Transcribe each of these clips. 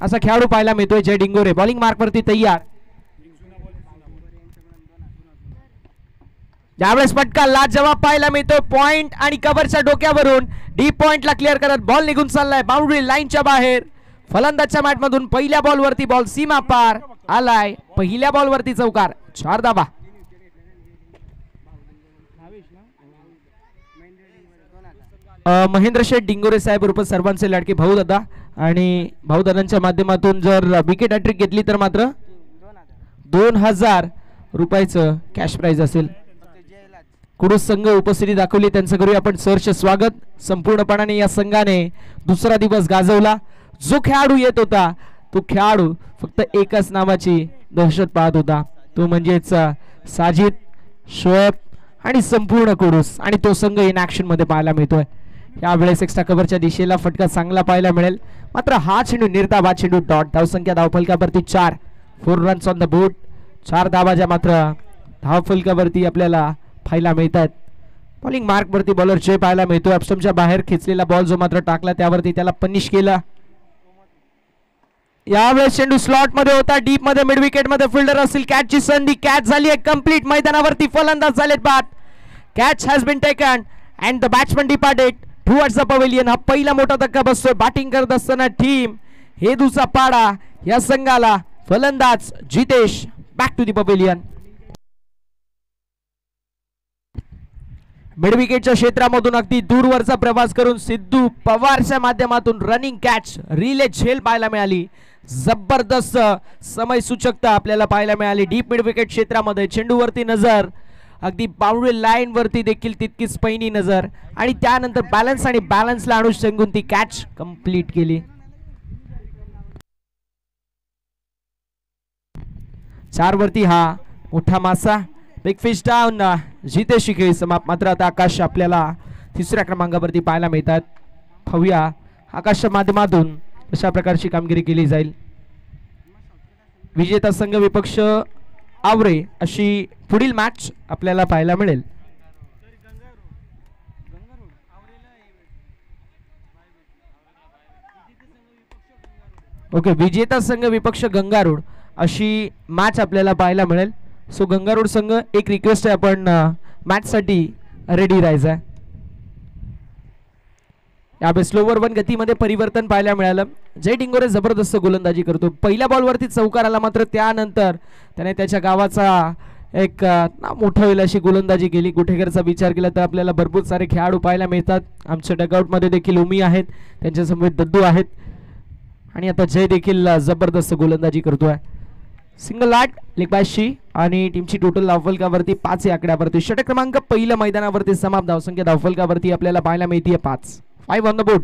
असा खेळाडू पाहायला मिळतोय जय डिंगोरे. बॉलिंग मार्क वरती तयार. यावेळेस फटका लाजवाब पाहायला मिळतो. पॉइंट आणि कव्हरच्या डोक्यावरून डीप पॉइंटला क्लिअर करत बॉल निघून चाललाय बाउंड्री लाईनच्या बाहेर. फलंदाजच्या मॅटमधून पहिल्या बॉल वरती बॉल सीमा पार आलाय. पहिल्या बॉल वरती चौकार. 4 धावा. महेंद्र शेठ डिंगोरे साहेब उर्फ सर्वांचे लाडके भाऊ दादा आणि भाऊ दादांच्या माध्यमातून जर विकेट हॅट्रिक घेतली तर मात्र 2000 रुपयाचं कॅश प्राइज असेल. कुडूस संघ उपस्थिती दाखवली त्यांचं करूया आपण सहर्ष स्वागत. संपूर्णपणाने या संघाने दुसरा दिवस गाजवला. जो खेळाडू येत होता तो खेळाडू फक्त एकच नावाची दहशत पाहत होता, तो म्हणजेच साजिद, शोएब आणि संपूर्ण कुडूस. आणि तो संघ इन ऍक्शन मध्ये पाहायला मिळतोय. यावेळेस एक्स्ट्रा कव्हरच्या दिशेला फटका चांगला पाहायला मिळेल. मात्र हा चेंडू निर्धाव, हा चेंडू डॉट. धावसंख्या धावफलकावरती 4. 4 रन्स ऑन द बोर्ड. 4 धावा ज्या मात्र धावफलकावरती आपल्याला पाहायला मिळतात. बॉलिंग मार्क वरती बॉलर जय पाहायला मिळतो. ऑप्शनच्या बाहेर खेचलेला बॉल जो मात्र टाकला त्यावरती त्याला पनिश केला. यावेळेस चेंडू स्लॉट मध्ये होता. डीप मध्ये मिड विकेट मध्ये फिल्डर असतील. कॅचची संधी. कॅच झाली आहे कंप्लीट. मैदानावरती फलंदाज झालेत बाद. Catch has been taken and the batsman departed towards the pavilion. हा पहिला मोठा धक्का बसतोय बॅटिंग करत असताना टीम हेदूचा पाडा या संघाला. फलंदाज Jitesh back to the pavilion. Mid विकेटच्या क्षेत्रामधून अगदी दूरवरचा प्रवास करून सिद्धू पवारच्या माध्यमातून रनिंग कॅच रिले झेल पाहायला मिळाली. जबरदस्त समय सूचकता आपल्याला पाहायला मिळाली. डीप मिड विकेट क्षेत्रामध्ये चेंडूवरती नजर, अगदी बाउंड्री लाईन वरती देखील तितकीच पैनी नजर आणि त्यानंतर बॅलन्स आणि बॅलन्सला अनुषंगून ती कॅच कंप्लीट केली. 4 वरती हा मोठा मासा. Big fish down. जितेश खेळी समाप्त. मात्र आता आकाश आपल्याला 3ऱ्या क्रमांकावरती पाहायला मिळतात. पाहूया आकाशच्या माध्यमातून अशा प्रकारची कामगिरी केली जाईल. विजेता संघ विपक्ष आवरे अशी पुढील मॅच आपल्याला पाहायला मिळेल. ओके, विजेता संघ विपक्ष गंगारूड अशी मॅच आपल्याला पाहायला मिळेल. सो गंगारूड संघ एक रिक्वेस्ट आहे, आपण मॅच साठी रेडी राहायचं आहे. यावेळी स्लोवर 1 गतीमध्ये परिवर्तन पाहायला मिळालं. जय डिंगोरे जबरदस्त गोलंदाजी करतो. पहिल्या बॉलवरती चौकार आला, मात्र त्यानंतर त्याने त्याच्या गावाचा एक मोठा होईल अशी गोलंदाजी केली. गुठेकरचा विचार केला तर आपल्याला भरपूर सारे खेळाडू पाहायला मिळतात. आमच्या डगआउट मध्ये देखील उमी आहेत, त्यांच्या समोर दद्दू आहेत आणि आता जय देखील जबरदस्त गोलंदाजी करतोय. सिंगल आट लेग बायशी आणि टीमची टोटल धावफलकावरती 5 या आकड्यावरती. षटक क्रमांक पहिल्या मैदानावरती समाप्त. धावसंख्या धावफलकावरती आपल्याला पाहायला मिळते 5. 5 on the board.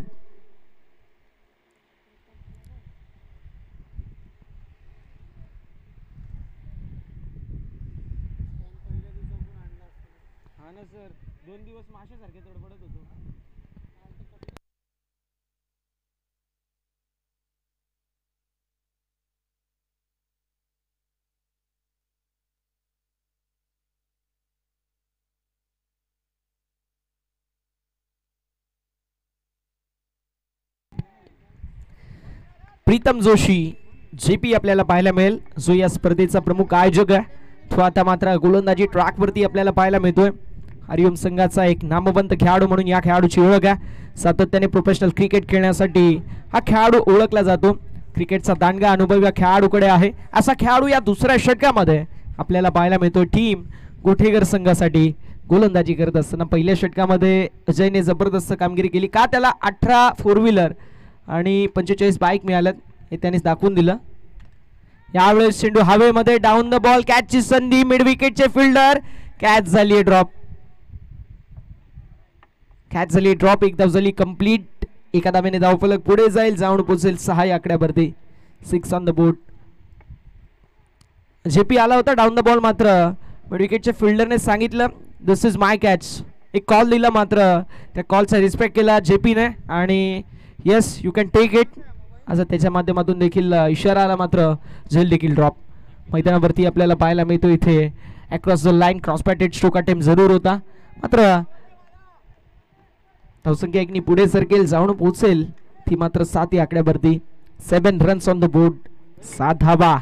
Pritam Joshi JP आपल्याला पाहायला मिळेल, जो या स्पर्धेचा प्रमुख आयोजक आहे. तो आता मात्र गोलंदाजी ट्रॅक वरती आपल्याला पाहायला मिळतोय. हरिओम संघाचा एक नामवंत खेळाडू म्हणून या खेळाडूची ओळख आहे. सातत्याने प्रोफेशनल क्रिकेट खेळण्यासाठी हा खेळाडू ओळखला जातो. क्रिकेटचा दांडगा अनुभव या खेळाडूकडे आहे. असा खेळाडू या दुसऱ्या षटकामध्ये आपल्याला पाहायला मिळतो. टीम गोठेकर संघासाठी गोलंदाजी करत असताना पहिल्या षटकामध्ये अजयने जबरदस्त कामगिरी केली. का त्याला 18 फोर व्हीलर आणि 45 बाईक मिळाल्यात हे त्याने दाखवून दिलं. यावेळेस चेंडू हवेमध्ये, डाऊन द बॉल, कॅचची संधी. मिड विकेटचे फिल्डर, कॅच झाली ड्रॉप. कॅच झाली ड्रॉप. एक धाव झाली कंप्लीट. एका धावेने धावफलक पुढे जाईल, जाऊन पोहोचेल 6 या आकड्यावरती. 6 ऑन द बोर्ड. जेपी आला होता डाऊन द बॉल, मात्र मिड विकेटच्या फिल्डरने सांगितलं दिस इज माय कॅच. एक कॉल दिला, मात्र त्या कॉलचा रिस्पेक्ट केला जेपीने आणि yes you can take it असं त्याच्या माध्यमातून देखील इशारा आला. मात्र झेल देखील ड्रॉप. मैदानावरती आपल्याला पाहायला मिळतो इथे across the line cross patted stroke attempt जरूर होता, मात्र धावसंख्या 1 पुढे सरकेल, जाऊन पोहोचेल ती मात्र 7 या आकड्यावरती. 7 रन्स ऑन द बोर्ड, 7 धावा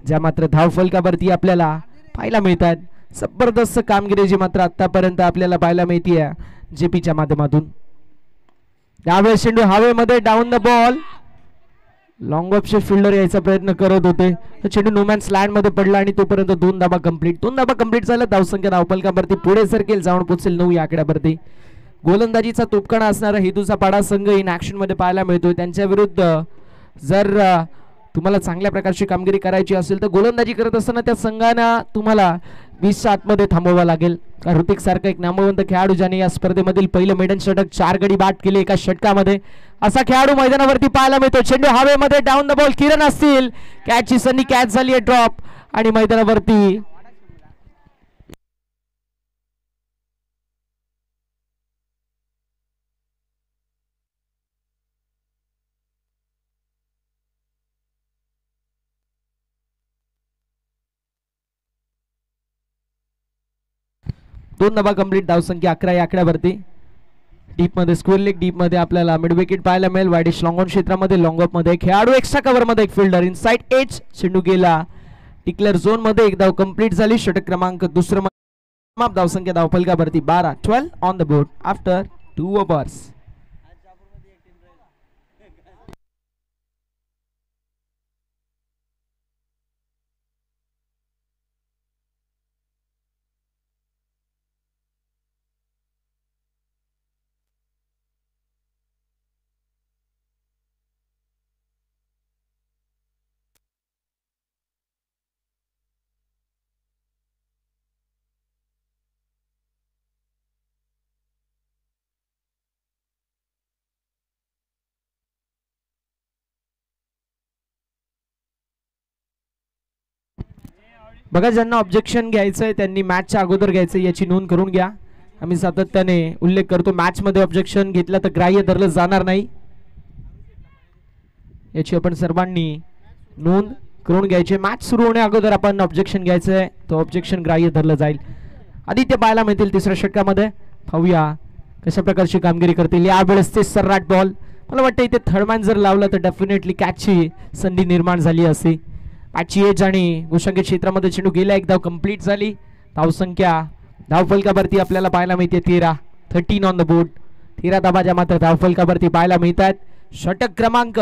ज्या मात्र धावफलकावरती आपल्याला पाहायला मिळतात. जबरदस्त कामगिरी जी मात्र आतापर्यंत आपल्याला पाहायला मिळते जेपीच्या माध्यमातून. यावेळेस चेंडू हवेमध्ये, डाऊन द बॉल, लॉंग ऑफचे फिल्डर यायचा प्रयत्न करत होते. चेंडू नोमॅन्स लँड मध्ये पडला आणि तोपर्यंत 2 धाबा कंप्लीट झाला. धावसंख्या धावफलकावरती पुढे सरकेल, जाऊन पोहोचेल 9 या आकड्यावरती. गोलंदाजीचा तोपकणा असणारा हेतूचा पाडा संघ इन ऍक्शन मध्ये पाहायला मिळतोय. त्यांच्या विरुद्ध जर तुम्हाला चांगल्या प्रकारची कामगिरी करायची असेल तर गोलंदाजी करत असताना त्या संघांना तुम्हाला 20च्या आतमध्ये थांबवावं लागेल. ऋतिक सारखा एक नामवंत खेळाडू ज्याने या स्पर्धेमधील पहिलं मेडन षटक 4 गडी बाद केले एका षटकामध्ये, असा खेळाडू मैदानावरती पाहायला मिळतो. चेंडू हवेमध्ये, डाऊन द बॉल, किरण असतील, कॅचची संधी, कॅच झाली आहे ड्रॉप आणि मैदानावरती दोन धाबा कंप्लीट. धावसंख्या 11 या आकड्यावरती. डीप मध्ये स्क्वेअर लेग, डीप मध्ये आपल्याला मिड विकेट पाहायला मिळेल. वाईडिश लॉंग ऑन क्षेत्रामध्ये, लॉंग ऑफ मध्ये खेळाडू, एक्स्ट्रा कव्हर मध्ये एक फिल्डर, इनसाइड एज, चेंडू गेला डिक्लेअर झोन मध्ये. एक धाव कंप्लीट झाली. षटक क्रमांक दुसरं. धावसंख्या धावफलकावरती 12 on the board after 2 overs. बघा, ज्यांना ऑब्जेक्शन घ्यायचंय त्यांनी मॅचच्या अगोदर घ्यायचं, याची नोंद करून घ्या. आम्ही सातत्याने उल्लेख करतो, मॅच मध्ये ऑब्जेक्शन घेतलं तर ग्राह्य धरलं जाणार नाही, याची आपण सर्वांनी नोंद करून घ्यायची. मॅच सुरू होण्या अगोदर आपण ऑब्जेक्शन घ्यायचंय, तो ऑब्जेक्शन ग्राह्य धरलं जाईल. आदित्य पाहायला मिळतील तिसऱ्या षटकामध्ये. पाहूया कशा प्रकारची कामगिरी करतील. यावेळेस ते सर्राट बॉल, मला वाटतं इथे थर्डमॅन जर लावलं तर डेफिनेटली कॅचची संधी निर्माण झाली असती. मॅचची एज आणि गोशांकित क्षेत्रामध्ये चेंडू गेला. एक धाव कंप्लीट झाली. धावसंख्या धावफलकावरती आपल्याला पाहायला मिळते 13 ऑन द बोर्ड. 13 धाबाच्या मात्र धावफलकावरती पाहायला मिळतात. षटक क्रमांक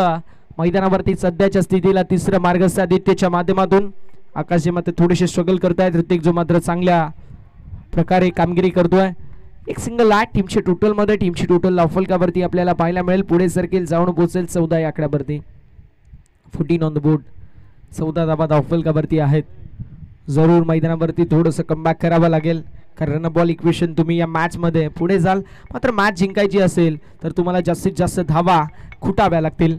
मैदानावरती सध्याच्या स्थितीला तिसरं मार्गस्थ आदित्यच्या माध्यमातून. आकाश मात्र थोडेसे स्ट्रगल करतायत. ऋतिक जो मात्र चांगल्या प्रकारे कामगिरी करतोय. एक सिंगल आहे टीमची टोटल मध्ये. टीमची टोटल धावफलकावरती आपल्याला पाहायला मिळेल. पुढे सरकेल, जाऊन पोहोचेल 14 या आकड्यावरती. 14 ऑन द बोर्ड. 14 धाबा धावफलकावरती आहेत. जरूर मैदानावरती थोडंसं कमबॅक करावं लागेल, कारण बॉल इक्वेशन तुम्ही या मॅच मध्ये पुढे जाल. मात्र मॅच जिंकायची असेल तर तुम्हाला जास्तीत जास्त धावा खुटाव्या लागतील.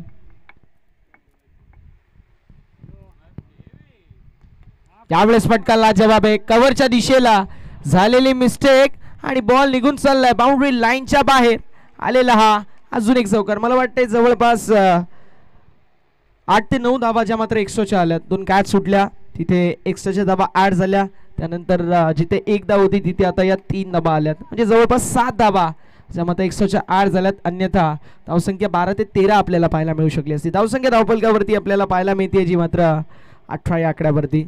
यावेळेस फटका जवाब आहे. कव्हरच्या दिशेला झालेली मिस्टेक आणि बॉल निघून चाललाय बाउंड्री लाईनच्या बाहेर आलेला हा अजून एक चौकार. मला वाटते जवळपास 8 ते 9 धावा ज्या मात्र एक्स्ट्राच्या आल्यात. 2 कॅच सुटल्या, तिथे एक्स्ट्राच्या धावा ऍड झाल्या. त्यानंतर जिथे 1 धाव होती तिथे आता या 3 धावा आल्यात. म्हणजे जवळपास 7 धावा ज्या मात्र एक्स्ट्राच्या ऍड झाल्यात. अन्यथा धावसंख्या 12 ते 13 आपल्याला पाहायला मिळू शकली असती. धावसंख्या धावफलकावरती आपल्याला पाहायला मिळते जी मात्र 18 या आकड्यावरती.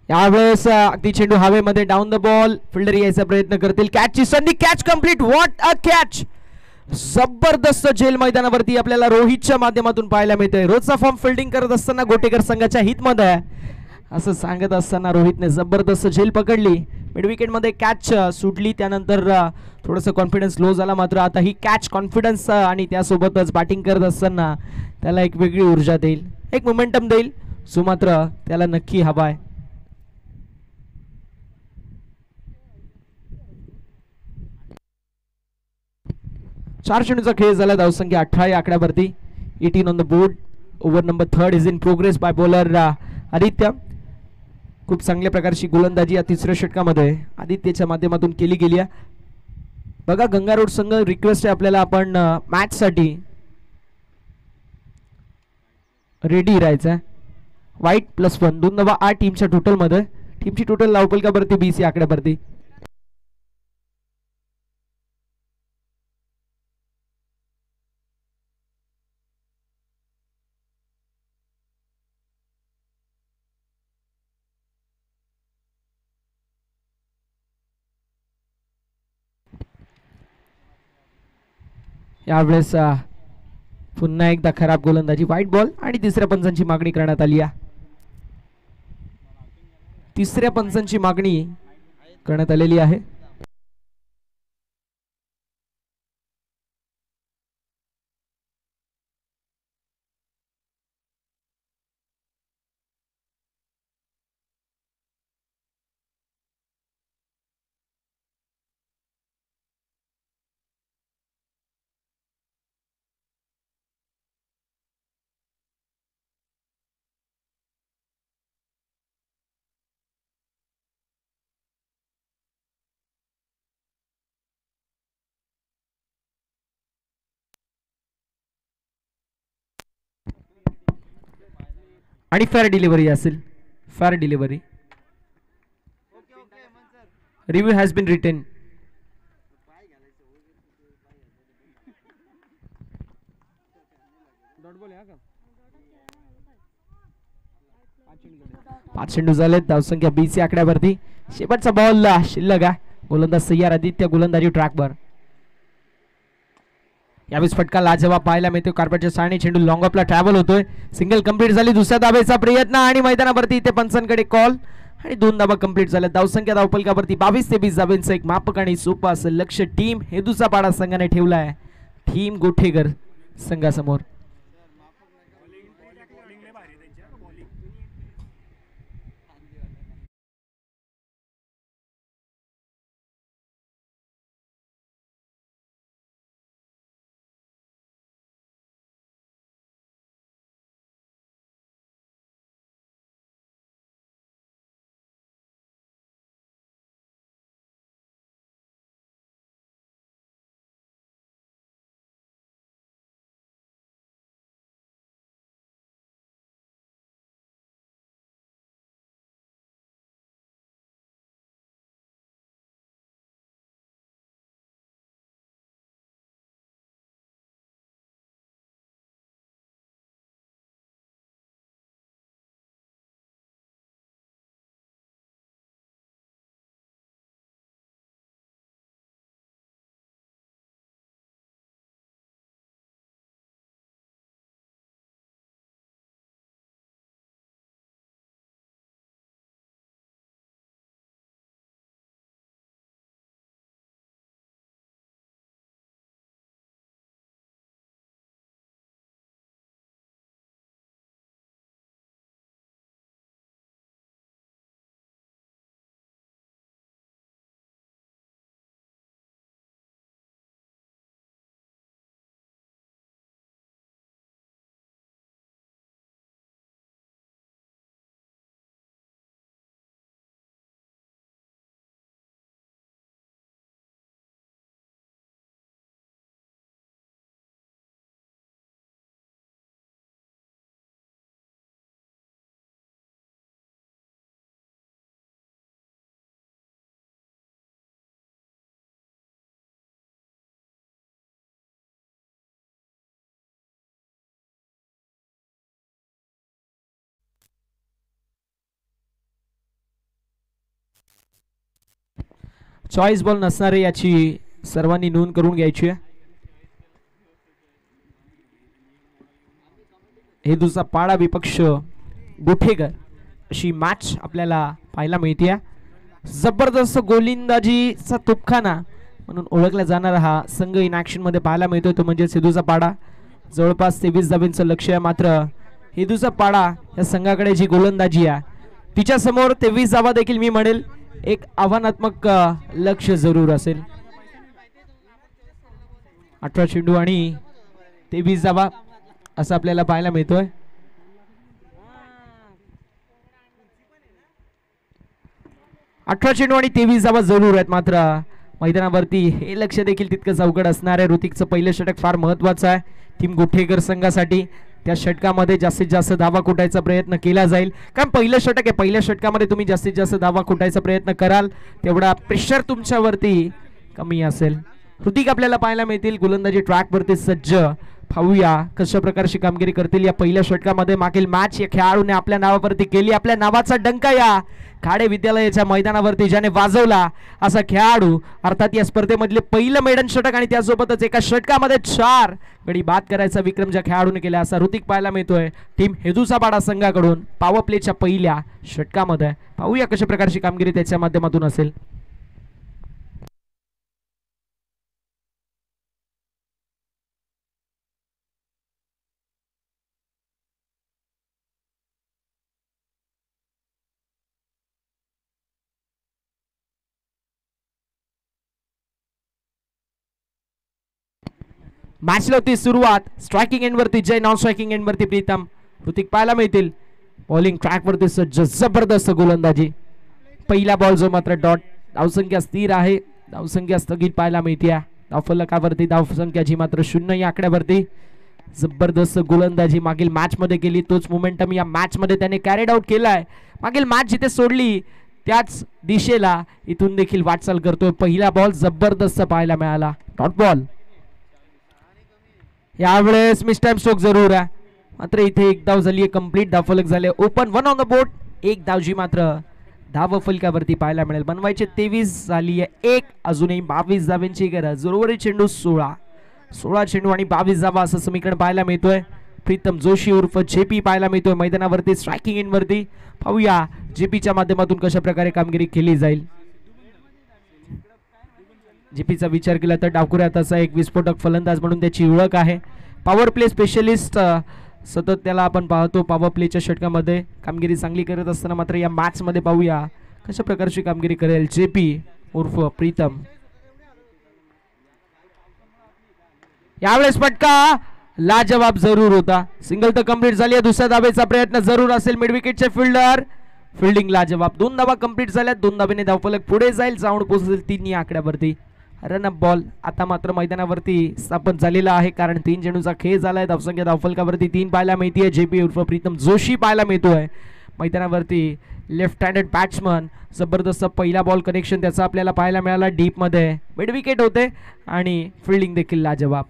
यावेळेस अगदी चेंडू हवेमध्ये, डाऊन द बॉल, फिल्डर यायचा प्रयत्न करतील. कॅचची संधी, catch complete. What a catch. जबरदस्त झेल मैदानावरती आपल्याला रोहितच्या माध्यमातून पाहायला मिळतंय. रोजचा फॉर्म फिल्डिंग करत असताना गोटेकर संघाच्या हितमध्ये आहे असं सांगत असताना रोहितने जबरदस्त झेल पकडली. मिड विकेट मध्ये कॅच सुटली, त्यानंतर थोडंसं कॉन्फिडन्स लो झाला. मात्र आता ही कॅच कॉन्फिडन्स आणि त्यासोबतच बॅटिंग करत असताना त्याला एक वेगळी ऊर्जा देईल, एक मोमेंटम देईल, जो मात्र त्याला नक्की हवा आहे. चार चेंडूचा खेळ झाला. धावसंख्या 18 या आकड्यावरती. 18 on the board. Over number 3 is in progress by bowler Aditya. खूप चांगल्या प्रकारची गोलंदाजी या तिसऱ्या षटकामध्ये आदित्यच्या माध्यमातून केली गेली आहे. बघा, गंगारोड संघ रिक्वेस्ट आहे आपल्याला, आपण मॅच साठी रेडी राहायचं आहे. वाईट +1 2 धावा 8 टीमच्या टोटल मध्ये. टीमची टोटल धावफलकावरती 20 या आकड्यावरती. यावेळेस पुन्हा एकदा खराब गोलंदाजी, व्हाईट बॉल आणि तिसऱ्या पंचांची मागणी करण्यात आली आहे. तिसऱ्या पंचांची मागणी करण्यात आलेली आहे. आणि फेअर डिलिव्हरी असेल, fair delivery. Review has been retained. पाच चेंडू झाले, धावसंख्या 20 आकड्यावरती. शेवटचा बॉल शिल्लक आहे. गोलंदाज सय्यार आदित्य गोलंदाजी ट्रॅकवर. यावेळेस फटका लाजवाब पाहायला मिळतो. कार्पेटच्या साने चेंडू लॉंग ऑफला ट्रॅव्हल होतोय. सिंगल कंप्लीट झाली. दुसऱ्या धावेचा प्रयत्न आणि मैदानावरती इथे पंचांकडे कॉल आणि 2 धावा कंप्लीट झाल्या. धावसंख्या धावफलकावरती 22-23 धावांचं एक मापक आणि सोपं असं लक्ष टीम हेदूचा पाडा संघाने ठेवला आहे टीम गोठेकर संघासमोर. चॉईस बॉल नसणारे याची सर्वांनी नोंद करून घ्यायची आहे. हेदूचा पाडा विपक्ष गोठेकर अशी मॅच आपल्याला पाहायला मिळते. जबरदस्त गोलंदाजीचा तोफखाना म्हणून ओळखला जाणारा हा संघ इन ऍक्शन मध्ये पाहायला मिळतोय तो म्हणजे हेदूचा पाडा. जवळपास 23 धावांचं लक्ष्य आहे. मात्र हेदूचा पाडा या संघाकडे जी गोलंदाजी आहे तिच्या समोर 23 धावा देखील मी म्हणेल एक आव्हानात्मक लक्ष्य जरूर असेल. 18 चेंडू आणि 23 धावा असं आपल्याला पाहायला मिळतोय. अठरा चेंडू आणि 23 धावा जरूर आहेत. मात्र मैदानावरती हे लक्ष देखील तितकंच अवघड असणार आहे. ऋतिकचं पहिलं षटक फार महत्वाचं आहे टीम गोठेकर संघासाठी. त्या षटकामध्ये जास्तीत जास्त धावा कुटायचा प्रयत्न केला जाईल कारण पहिलं षटक आहे. पहिल्या षटकामध्ये तुम्ही जास्तीत जास्त धावा कुटायचा प्रयत्न कराल तेवढा प्रेशर तुमच्यावरती कमी असेल. ऋतिक आपल्याला पाहायला मिळतील गोलंदाजी ट्रॅकवरती सज्ज. पाहूया कशा प्रकारची कामगिरी करतील या पहिल्या षटकामध्ये. मागील मॅच या खेळाडूने आपल्या नावावरती केली. आपल्या नावाचा डंका या खाडे विद्यालयाच्या मैदानावरती ज्याने वाजवला असा खेळाडू, अर्थात या स्पर्धेमधले पहिलं मेडन षटक आणि त्यासोबतच एका षटकामध्ये 4 गडी बाद करायचा विक्रम ज्या खेळाडूने केला असा ऋतिक पाहायला मिळतोय टीम हेदुसापाडा संघाकडून पॉवर प्लेच्या पहिल्या षटकामध्ये. पाहूया कशा प्रकारची कामगिरी त्याच्या माध्यमातून असेल. मॅचला होती सुरुवात. स्ट्रायकिंग एंड वरती जय, नॉन स्ट्रायकिंग एंड वरती प्रीतम. ऋतिक पाहायला मिळतील बॉलिंग ट्रॅक वरती सज्ज, जबरदस्त गोलंदाजी. पहिला बॉल जो मात्र डॉट. धावसंख्या स्थिर आहे, धावसंख्या स्थगित पाहायला मिळते. धावफलकावरती धावसंख्या जी मात्र 0 या आकड्यावरती. जबरदस्त गोलंदाजी मागील मॅच मध्ये केली, तोच मोमेंटम या मॅच मध्ये त्याने कॅरीड आउट केलाय. मागील मॅच जिथे सोडली त्याच दिशेला इथून देखील वाटचाल करतोय. पहिला बॉल जबरदस्त पाहायला मिळाला, डॉट बॉल. यावेळेस मिस टाइम स्ट्रोक जरूर आहे, मात्र इथे एक धाव झाली, कंप्लीट धावफलक झाले. Open 1 on the board. एक धाव जी मात्र धावफलकावरती पाहायला मिळेल. बनवायचे 23 झाली आहे, एक अजूनही 22 धावांची गरज. उर्वरित चेंडू 16 चेंडू आणि 22 धावा असं समीकरण पाहायला मिळतोय. प्रीतम जोशी उर्फ जेपी पाहायला मिळतोय मैदानावरती स्ट्रायकिंग एंड वरती. पाहूया जेपीच्या माध्यमातून कशा प्रकारे कामगिरी केली जाईल. जेपीचा विचार केला तर डावखुऱ्यात असा एक विस्फोटक फलंदाज म्हणून त्याची ओळख आहे. पॉवर प्ले स्पेशलिस्ट सतत त्याला आपण पाहतो पॉवर प्लेच्या षटकामध्ये कामगिरी चांगली करत असताना. मात्र या मॅच मध्ये पाहूया कशा प्रकारची कामगिरी करेल जेपी उर्फ प्रीतम. यावेळेस फटका लाजवाब जरूर होता. सिंगल तर कंप्लीट झाली आहे, दुसऱ्या धावेचा प्रयत्न जरूर असेल. मिड विकेटचे फिल्डर फिल्डिंग लाजवाब. 2 धावा कंप्लीट झाल्या, 2 धावेने धावफलक पुढे जाईल, जाऊन पोहोचेल 3 या आकड्यावरती. रनअप बॉल आता मात्र मैदानावरती स्थापन झालेला आहे, कारण 3 चेंडूचा खेळ झालाय. धावसंख्या धावफलकावरती 3 पाहायला मिळते. जेपी उर्फ प्रीतम जोशी पाहायला मिळतोय मैदानावरती. लेफ्ट हँडेड बॅट्समन, जबरदस्त पहिला बॉल कनेक्शन त्याचा आपल्याला पाहायला मिळाला. डीप मध्ये मिड विकेट होते आणि फिल्डिंग देखील लाजवाब.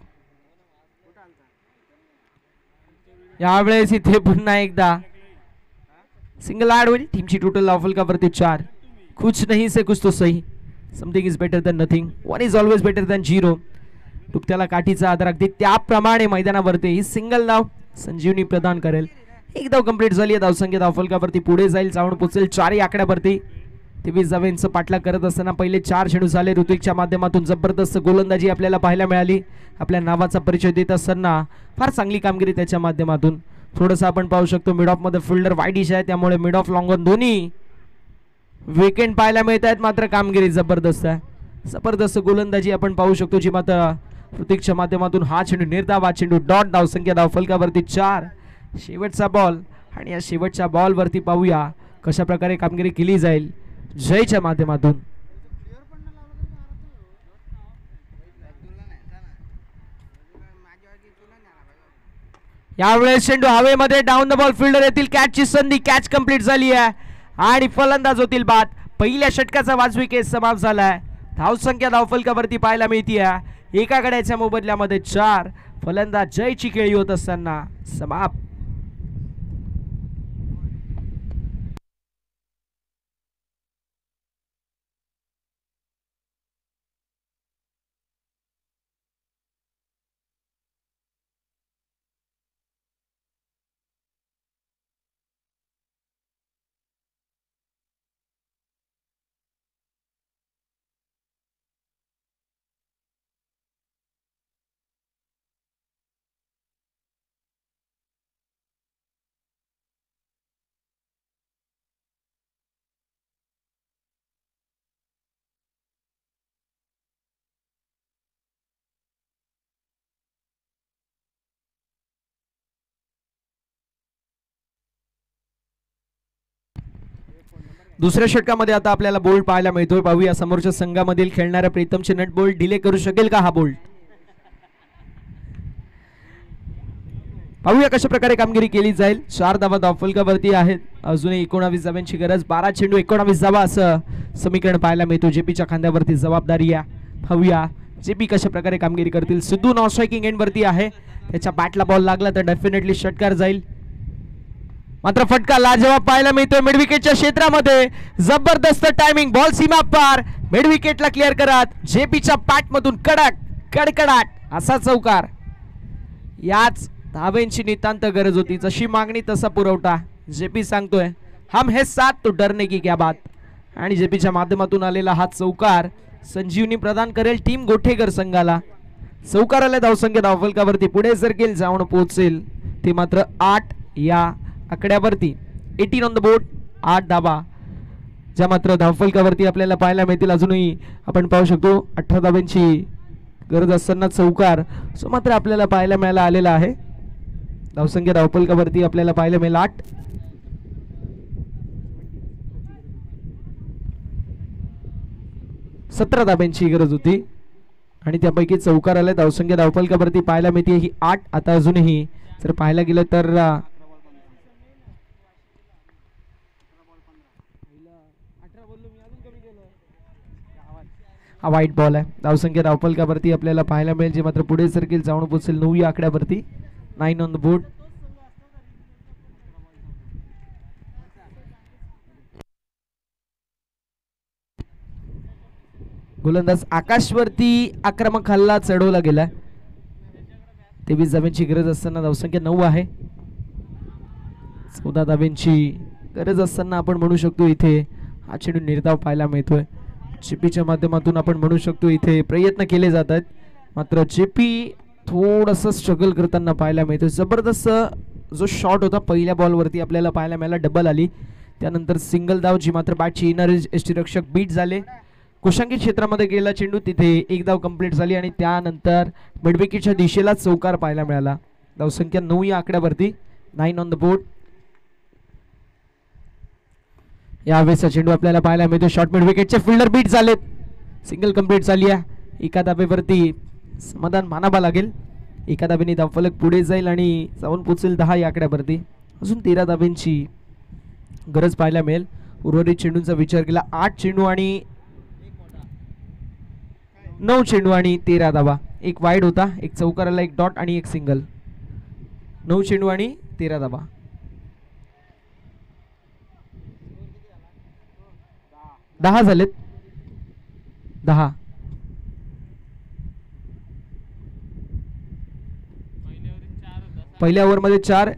यावेळेस इथे पुन्हा एकदा सिंगल ऍड होईल. टीमची टोटल धावफलकावरती 4. कुछ नहीं से कुछ तो सही. Something is better than nothing. 1 is always better than 0. टुकत्याला काठीचा आधार. अगदी त्याप्रमाणे मैदानावरती ही सिंगल धाव संजीवनी प्रदान करेल. एक धाव कंप्लीट झाली आहे. धावसंख्या धावफलकावरती पुढे जाईल, जाऊन पोहोचेल 4 या आकड्यावरती. 23 धावांचं पाठलाग करत असताना पहिले 4 चेंडू झाले. ऋतिकच्या माध्यमातून जबरदस्त गोलंदाजी आपल्याला पाहायला मिळाली. आपल्या नावाचा परिचय देत असताना फार चांगली कामगिरी त्याच्या माध्यमातून. थोडंसं आपण पाहू शकतो मिड ऑफ मध्ये फिल्डर वाईडिश आहे, त्यामुळे मिड ऑफ लॉंग ऑन दोन्ही विकेट पाहायला मिळत आहेत. मात्र कामगिरी जबरदस्त आहे. जबरदस्त गोलंदाजी आपण पाहू शकतो जी मात्र ऋतिकच्या माध्यमातून. हा चेंडू निर्धाव, हा चेंडू डॉट. धावसंख्या धावफलकावरती 4. शेवटचा बॉल आणि या शेवटच्या बॉल वरती पाहूया कशा प्रकारे कामगिरी केली जाईल जयच्या माध्यमातून. यावेळेस चेंडू हवेमध्ये, डाऊन द बॉल. फिल्डर येतील कॅचची संधी. कॅच कंप्लीट झाली आहे आणि फलंदाज होतील बाद. पहिल्या षटकाचा 5 विकेट समाप्त झालाय. धावसंख्या धावफलकावरती पाहायला मिळते. एका गड्याच्या मोबदल्यामध्ये 4. फलंदाज जयची खेळी होत असताना समाप्त. दुसऱ्या षटकामध्ये आता आपल्याला बोल्ट पाहायला मिळतोय. पाहूया समोरच्या संघामधील खेळणाऱ्या प्रीतमचे नट बोल्ट डिले करू शकेल का हा बोल्ट. पाहूया कशा प्रकारे कामगिरी केली जाईल. 4 धावा धावफलकावरती आहेत, अजूनही 19 धावांची गरज. 12 चेंडू 19 धावा असं समीकरण पाहायला मिळतो. जेपीच्या खांद्यावरती जबाबदारी आहे. पाहूया जेपी कशा प्रकारे कामगिरी करतील. सिद्धू नॉन स्ट्रायकिंग एंड वरती आहे. त्याच्या बॅटला बॉल लागला तर डेफिनेटली षटकार जाईल. मात्र फटका लाजवाब पाहायला मिळतोय मिड विकेटच्या क्षेत्रामध्ये. जबरदस्त टायमिंग, बॉल सीमा पार, मिड विकेटला क्लिअर करत जेपीच्या बॅट मधून कडकडाट असा चौकार. याच धावेंची नितांत गरज होती. जशी मागणी तसा पुरवठा. जेपी सांगतोय हम हे साथ तो डरने की क्या बात. आणि जेपीच्या माध्यमातून आलेला हा चौकार संजीवनी प्रदान करेल टीम गोठेकर संघाला. चौकाराला धावसंख्या धावफलकावरती पुढे सरकेल, जाऊन पोहोचेल ते मात्र 8 या आकड्यावरती. 18 ऑन द बोर्ड, 8 धावा ज्या मात्र धावफलकावरती आपल्याला पाहायला मिळतील. अजूनही आपण पाहू शकतो 18 धावांची गरज असताना चौकार सो मात्र आपल्याला पाहायला मिळाला आलेला आहे. धावसंख्या धावफलकावरती आपल्याला पाहायला मिळेल 8. 17 धाब्यांची गरज होती आणि त्यापैकी चौकार आले. धावसंख्या धावफलकावरती पाहायला मिळते ही 8. आता अजूनही जर पाहायला गेलं तर हा वाईट बॉल आहे. धावसंख्या धावफलकावरती आपल्याला पाहायला मिळेल जे मात्र पुढे सरकेल, जाऊन पोहोचेल 9 या आकड्यावरती. 9 ऑन द बोर्ड. गोलंदाज आकाशवरती आक्रमक हल्ला चढवला गेला. 23 धाब्यांची गरज असताना धावसंख्या 9 आहे. 14 धाब्यांची गरज असताना आपण म्हणू शकतो इथे हा चेंडू निर्धाव पाहायला मिळतोय. जेपीच्या माध्यमातून आपण म्हणू शकतो इथे प्रयत्न केले जात आहेत. मात्र जेपी थोडंसं स्ट्रगल करताना पाहायला मिळतोय. जबरदस्त जो शॉट होता पहिल्या बॉलवरती आपल्याला पाहायला मिळाला, डबल आली. त्यानंतर सिंगल धाव जी मात्र बॅटची येणारे यष्टीरक्षक बीट झाले. कुशांकी क्षेत्रामध्ये गेला चेंडू, तिथे एक धाव कंप्लीट झाली आणि त्यानंतर मिडविकेटच्या दिशेला चौकार पाहायला मिळाला. धावसंख्या 9 या आकड्यावरती. 9 ऑन द बोर्ड. यावेळेचा चेंडू आपल्याला पाहायला मिळतो शॉर्ट मिड विकेटचे फिल्डर बीट झालेत. सिंगल कंप्लीट झाली आहे. एका धाबेवरती समाधान मानावा लागेल. एका धाबेने धावफलक पुढे जाईल आणि जाऊन पोचेल 10 या आकड्यावरती. अजून 13 धाब्यांची गरज पाहायला मिळेल. उर्वरित चेंडूंचा विचार केला 8 चेंडू आणि 9 चेंडू आणि 13 धावा. एक वाईड होता, एक चौकाराला, एक डॉट आणि एक सिंगल. 9 चेंडू आणि 13 धावा. 10 झालेत. 10. पहिल्या ओव्हरमध्ये 4,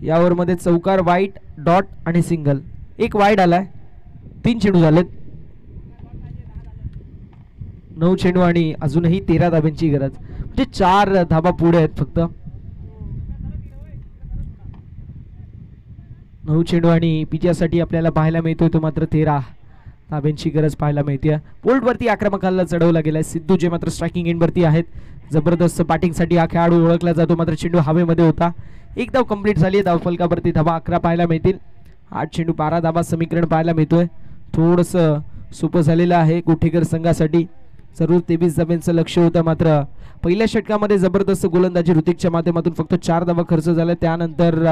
या ओव्हरमध्ये चौकार, वाईट, डॉट आणि सिंगल. एक वाईड आलाय. 3 चेंडू झालेत. 9 चेंडू आणि अजूनही 13 धाब्यांची गरज. म्हणजे 4 धाबा पुढे आहेत फक्त. 9 चेंडू आणि पिच्यासाठी आपल्याला पाहायला मिळतोय तो मात्र 13 धाब्यांची गरज पाहायला मिळते. बोल्ड वरती आक्रमक हल्ला चढवला गेलाय. सिद्धू जे मात्र स्ट्रायकिंग एंड वरती आहेत. जबरदस्त बॅटिंगसाठी हा खेळाडू ओळखला जातो. मात्र चेंडू हवेमध्ये होता. एक धाव कंप्लीट झाली. धावफलकावरती धाबा 11 पाहायला मिळतील. 8 चेंडू 12 धाबा समीकरण पाहायला मिळतोय. थोडंसं सोपं झालेलं आहे गोठेकर संघासाठी. जरूर 23 धाब्यांचं लक्ष होतं. मात्र पहिल्या षटकामध्ये जबरदस्त गोलंदाजी ऋतिकच्या माध्यमातून फक्त 4 धावा खर्च झाल्या. त्यानंतर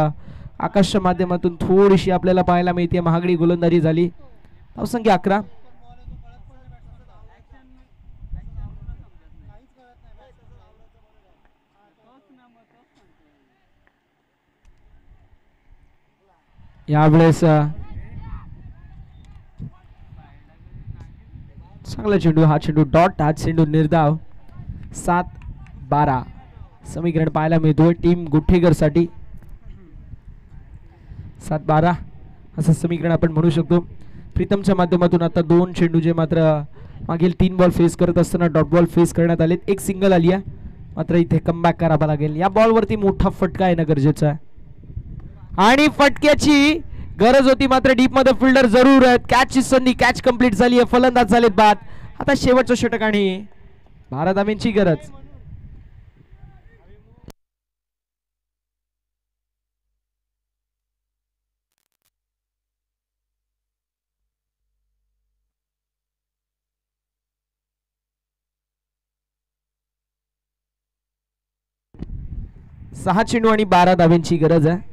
आकाशच्या माध्यमातून थोडीशी आपल्याला पाहायला मिळते महागडी गोलंदाजी झाली. धावसंख्या 11. यावेळेस चांगला चेंडू. हा चेंडू डॉट, हा चेंडू निर्धाव. 7-12 समीकरण पाहायला मिळतोय टीम गुठेकर साठी. 7-12 असं समीकरण आपण म्हणू शकतो. प्रीतमच्या माध्यमातून आता 2 चेंडू जे मात्र मागील 3 बॉल फेस करत असताना डॉट बॉल फेस करण्यात आलेत. एक सिंगल आली आहे. मात्र इथे कमबॅक करावा लागेल. या बॉलवरती मोठा फटका येणं गरजेचं आहे आणि फटक्याची गरज होती. मात्र डीप मध्ये फिल्डर जरूर आहेत. कॅचची संधी, कॅच कंप्लीट झाली आहे. फलंदाज झालेत बाद. आता शेवटचं षटक आणि 12 धाब्यांची गरज. सहा चेंडू आणि 12 धाब्यांची गरज आहे.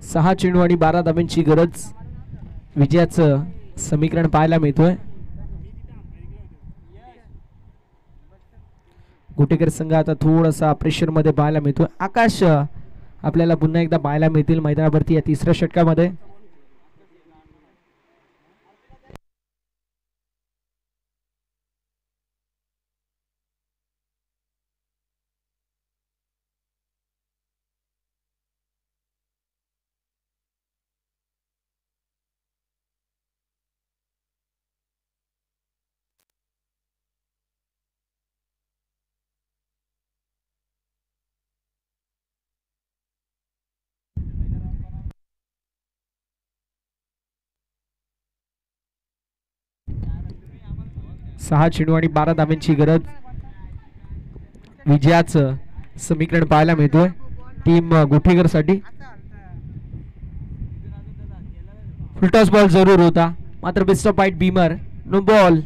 सहा चेंडू आणि 12 धाब्यांची गरज. विजयाचं समीकरण पाहायला मिळतोय. गुटेकर संघ आता थोडासा प्रेशर मध्ये पाहायला मिळतोय. आकाश आपल्याला पुन्हा एकदा पाहायला मिळतील मैदानावरती या तिसऱ्या षटकामध्ये. सहा चेंडू आणि 12 धाब्यांची गरज. विजयाचं समीकरण पाहायला मिळतोय टीम गुठेकर साठी. फुलटॉस बॉल जरूर होता मात्र best of fight beamer. No ball.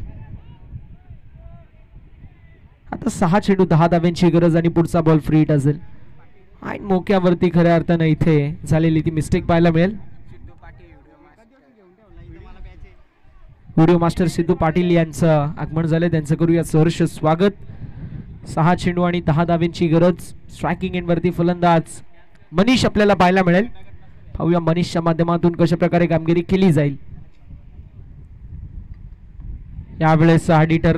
आता 6 चेंडू 10 धाब्यांची गरज आणि पुढचा बॉल फ्री हिट असेल. आणि मोक्यावरती खऱ्या अर्थानं इथे झालेली ती मिस्टेक पाहायला मिळेल. व्हिडिओ मास्टर सिद्धू पाटील यांचं आगमन झाले, त्यांचं करूया सहर्ष स्वागत. 6 चेंडू आणि 10 धाब्यांची गरज. स्ट्रायकिंग एंड वरती फलंदाज मनीष आपल्याला पाहायला मिळेल. पाहूया मनीषच्या माध्यमातून कशा प्रकारे कामगिरी केली जाईल. यावेळेस हार्ड हिटर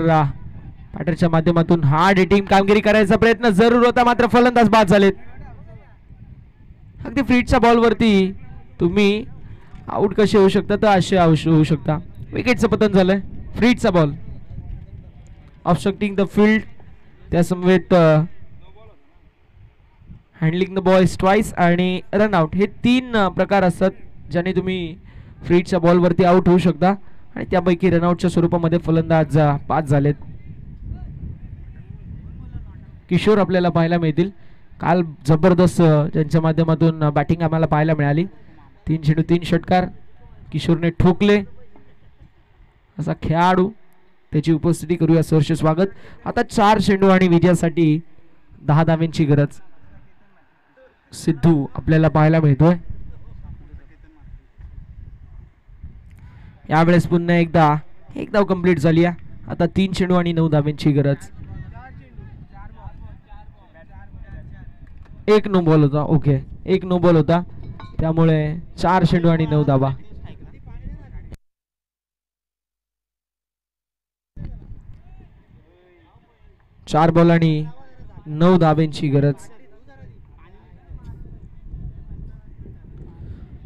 पॅटरच्या माध्यमातून हार्ड हिटिंग कामगिरी करायचा प्रयत्न जरूर होता मात्र फलंदाज बाद झालेत. अगदी फ्रीटच्या बॉलवरती तुम्ही आउट कसे होऊ शकता तर असे होऊ शकता. विकेटचं पतन झालंय. फ्रीटचा बॉल ऑब्स्ट्रक्टिंग द फील्ड, त्या समवेत हँडलिंग द बॉल्स ट्वाइस आणि रनआउट हे 3 प्रकार असतात ज्याने तुम्ही फ्रीटच्या बॉलवरती आउट होऊ शकता आणि त्यापैकी रनआउटच्या स्वरूपामध्ये फलंदाज 5 झालेत. किशोर आपल्याला पाहायला मिळतील. काल जबरदस्त ज्यांच्या माध्यमातून बॅटिंग आम्हाला पाहायला मिळाली. 3 चेंडू 3 षटकार किशोरने ठोकले. असा खेळाडू त्याची उपस्थिती करूया सहर्ष स्वागत. आता 4 चेंडू आणि विजयासाठी 10 धाब्यांची गरज. सिद्धू आपल्याला पाहायला मिळतोय. यावेळेस पुन्हा एकदा एक धाव कंप्लीट झाली आहे. आता 3 चेंडू आणि 9 धाब्यांची गरज. एक नो बॉल होता. ओके, एक नो बॉल होता त्यामुळे 4 चेंडू आणि 9 धाबा. चार बॉल आणि 9 धाब्यांची गरज.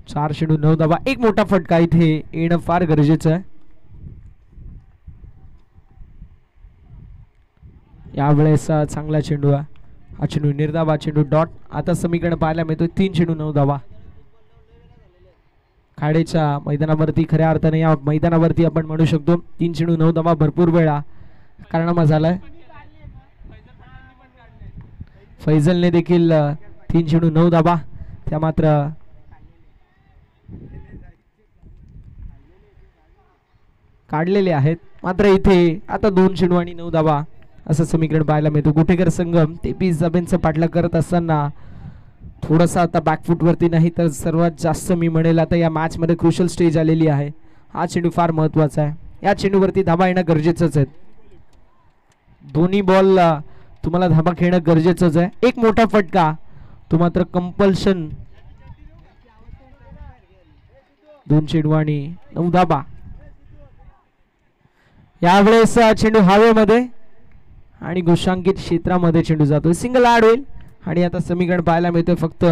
4 चेंडू 9 धाबा. एक मोठा फटका इथे येणं फार गरजेचं आहे. यावेळेस चांगला चेंडू आहे. हा चेंडू निर्धावा, चेंडू डॉट. आता समीकरण पाहायला मिळतोय 3 चेंडू 9 धाबा. खाडेच्या मैदानावरती खऱ्या अर्थाने या मैदानावरती आपण म्हणू शकतो 3 चेंडू 9 धाबा भरपूर वेळा कारनामा झालाय. फैजलने देखील 3 चेंडू 9 धाबा त्या मात्र काढलेले आहेत. मात्र इथे आता 2 चेंडू आणि 9 धाबा असं समीकरण पाहायला मिळतं. गुटेकर संघम 23 धाब्यांचा पाठलाग करत असताना थोडासा आता बॅकफूट वरती नाही तर सर्वात जास्त मी म्हणेल आता या मॅच मध्ये क्रुशियल स्टेज आलेली आहे. हा चेंडू फार महत्वाचा आहे. या चेंडूवरती धाबा येणं गरजेचंच आहे. दोन्ही बॉल तुम्हाला धाबा खेळणं गरजेचंच आहे. एक मोठा फटका तो मात्र कंपल्शन. 2 चेंडू आणि 9 धाबा. यावेळेस चेंडू हवेमध्ये आणि घोषांकित क्षेत्रामध्ये चेंडू जातोय. सिंगल ऍड होईल आणि आता समीकरण पाहायला मिळतोय फक्त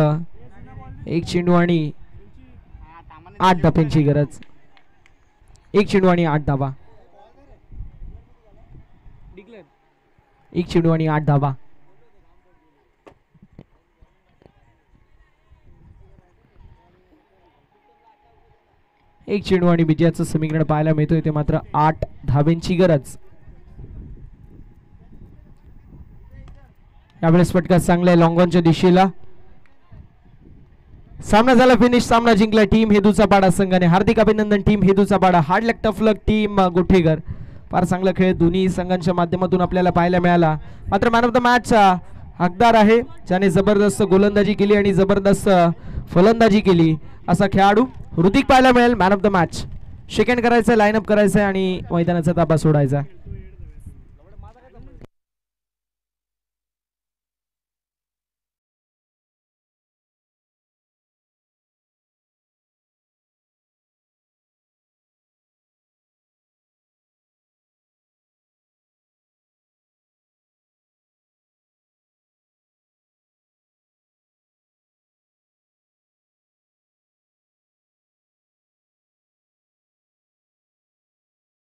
1 चेंडू आणि 8 धाब्यांची गरज. 1 चेंडू आणि 8 धाबा. 1 चेंडू आणि 8 धाबा. एक चेंडू आणि विजयाचं समीकरण पाहायला मिळतोय ते मात्र 8 धाब्यांची गरज. यावेळेस फटका चांगला आहे लॉंगॉनच्या दिशेला. सामना झाला फिनिश. सामना जिंकला टीम हेदूचा पाडा संघाने. हार्दिक अभिनंदन टीम हेदूचा पाडा. हार्ड लक टफ लक टीम गुठेकर. फार चांगला खेळ दोन्ही संघांच्या माध्यमातून आपल्याला पाहायला मिळाला. मात्र मॅन ऑफ द मॅचचा हकदार आहे ज्याने जबरदस्त गोलंदाजी केली आणि जबरदस्त फलंदाजी केली असा खेळाडू ऋतिक पाहायला मिळेल man of the match. Second करायचं, लाईन अप करायचं आणि मैदानाचा ताबा सोडायचा.